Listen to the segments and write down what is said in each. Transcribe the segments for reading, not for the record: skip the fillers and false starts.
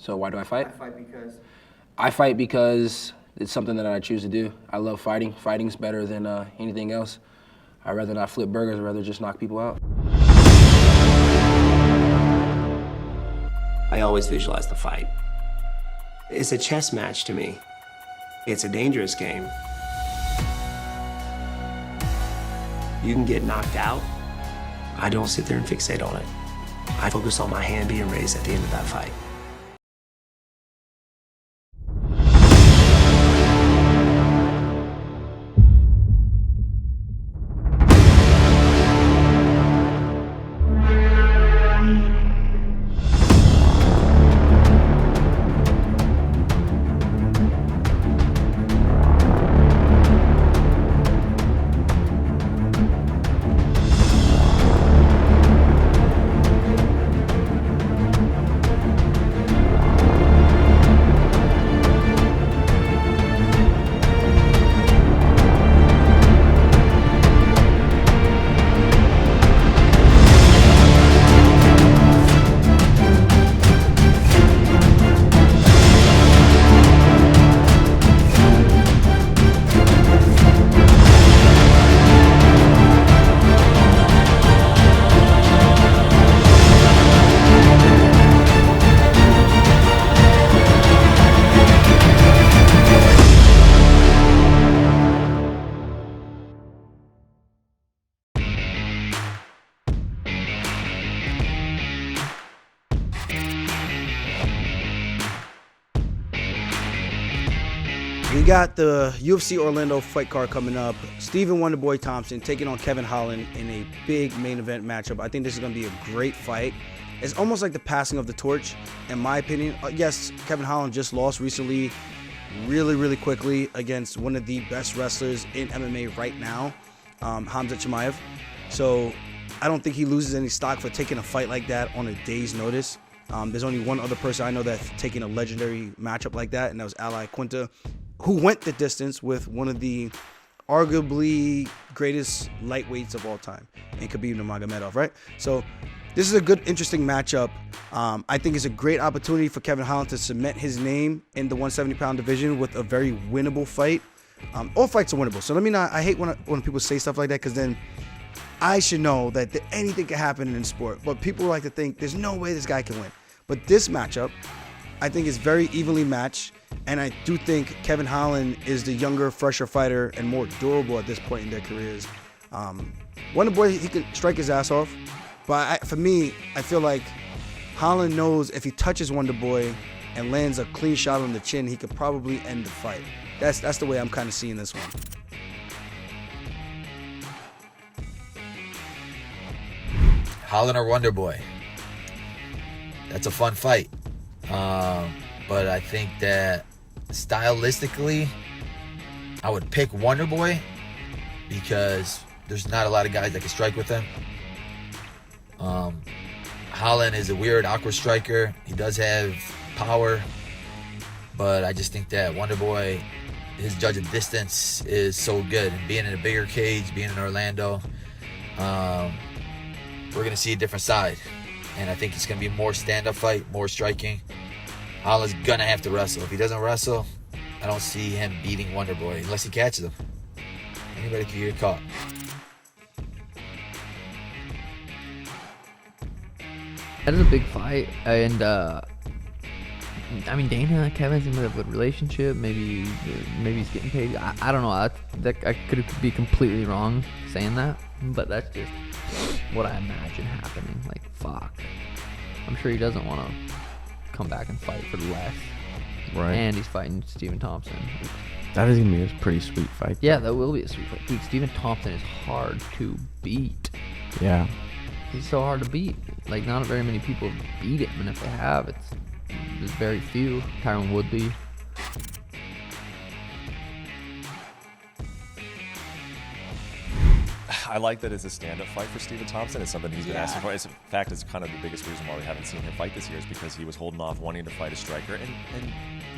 So why do I fight? I fight because? I fight because it's something that I choose to do. I love fighting. Fighting's better than anything else. I'd rather not flip burgers. I'd rather just knock people out. I always visualize the fight. It's a chess match to me. It's a dangerous game. You can get knocked out. I don't sit there and fixate on it. I focus on my hand being raised at the end of that fight. We got the UFC Orlando fight card coming up. Stephen Wonderboy Thompson taking on Kevin Holland in a big main event matchup. I think this is going to be a great fight. It's almost like the passing of the torch, in my opinion. Yes, Kevin Holland just lost recently, really quickly against one of the best wrestlers in MMA right now, Hamza Chimaev. So I don't think he loses any stock for taking a fight like that on a day's notice. There's only one other person I know that's taken a legendary matchup like that, and that was Ali Quinta, who went the distance with one of the arguably greatest lightweights of all time, and Khabib Nurmagomedov, right? So this is a good, interesting matchup. I think it's a great opportunity for Kevin Holland to cement his name in the 170-pound division with a very winnable fight. All fights are winnable. So let me not, I hate when people say stuff like that, because then I should know that anything can happen in sport. But people like to think there's no way this guy can win. But this matchup, I think, is very evenly matched. And I do think Kevin Holland is the younger, fresher fighter and more durable at this point in their careers. Wonderboy, he can strike his ass off. But for me, I feel like Holland knows if he touches Wonderboy and lands a clean shot on the chin, he could probably end the fight. That's the way I'm kind of seeing this one. Holland or Wonderboy? That's a fun fight. But I think that stylistically, I would pick Wonderboy because there's not a lot of guys that can strike with him. Holland is a weird, awkward striker. He does have power, but I just think that Wonderboy, his judge of distance is so good. And being in a bigger cage, being in Orlando, we're going to see a different side. And I think it's going to be more stand-up fight, more striking. Holland's going to have to wrestle. If he doesn't wrestle, I don't see him beating Wonderboy unless he catches him. Anybody can get caught. That is a big fight, and I mean, Dana and Kevin's in a good relationship. Maybe he's getting paid. I don't know. I could be completely wrong saying that, but that's just what I imagine happening. Like, fuck. I'm sure he doesn't want to come back and fight for less. Right. And he's fighting Stephen Thompson. That is going to be a pretty sweet fight. Yeah, that will be a sweet fight. Dude, Stephen Thompson is hard to beat. Yeah. He's so hard to beat. Like, not very many people beat him, and if they have, there's very few. Tyron Woodley. I like that it's a stand-up fight for Stephen Thompson. It's something he's been asking for. In fact, it's kind of the biggest reason why we haven't seen him fight this year is because he was holding off wanting to fight a striker. And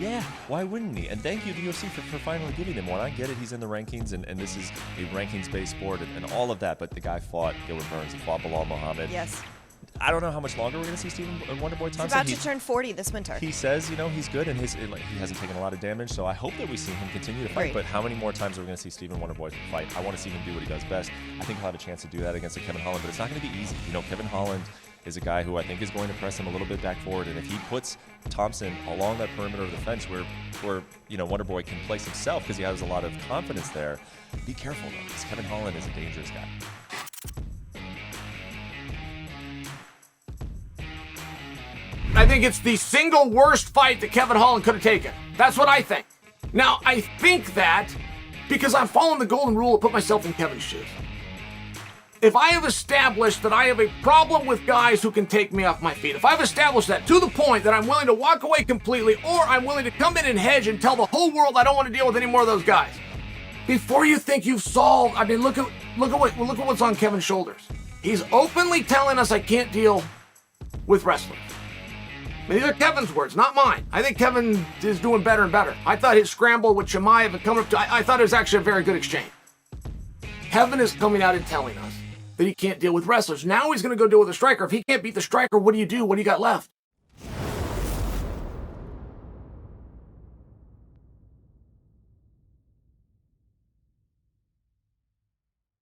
yeah, why wouldn't he? And thank you to UFC for finally giving him one. I get it. He's in the rankings, and this is a rankings-based sport and all of that. But the guy fought Gilbert Burns. He fought Belal Muhammad. Yes. I don't know how much longer we're going to see Stephen Wonderboy Thompson. He's about to turn 40 this winter. He says, he's good and he hasn't taken a lot of damage, so I hope that we see him continue to fight. Right. But how many more times are we going to see Stephen Wonderboy fight? I want to see him do what he does best. I think he'll have a chance to do that against a Kevin Holland, but it's not going to be easy. Kevin Holland is a guy who I think is going to press him a little bit back forward, and if he puts Thompson along that perimeter of the fence where Wonderboy can place himself because he has a lot of confidence there, be careful though, because Kevin Holland is a dangerous guy. I think it's the single worst fight that Kevin Holland could have taken. That's what I think. Now, I think that because I'm following the golden rule to put myself in Kevin's shoes. If I have established that I have a problem with guys who can take me off my feet, if I've established that to the point that I'm willing to walk away completely, or I'm willing to come in and hedge and tell the whole world I don't want to deal with any more of those guys, before you think you've solved, I mean, look at what's on Kevin's shoulders. He's openly telling us I can't deal with wrestlers. These are Kevin's words, not mine. I think Kevin is doing better and better. I thought his scramble with Chimaev and coming up to, I thought it was actually a very good exchange. Kevin is coming out and telling us that he can't deal with wrestlers. Now he's going to go deal with a striker. If he can't beat the striker, what do you do? What do you got left?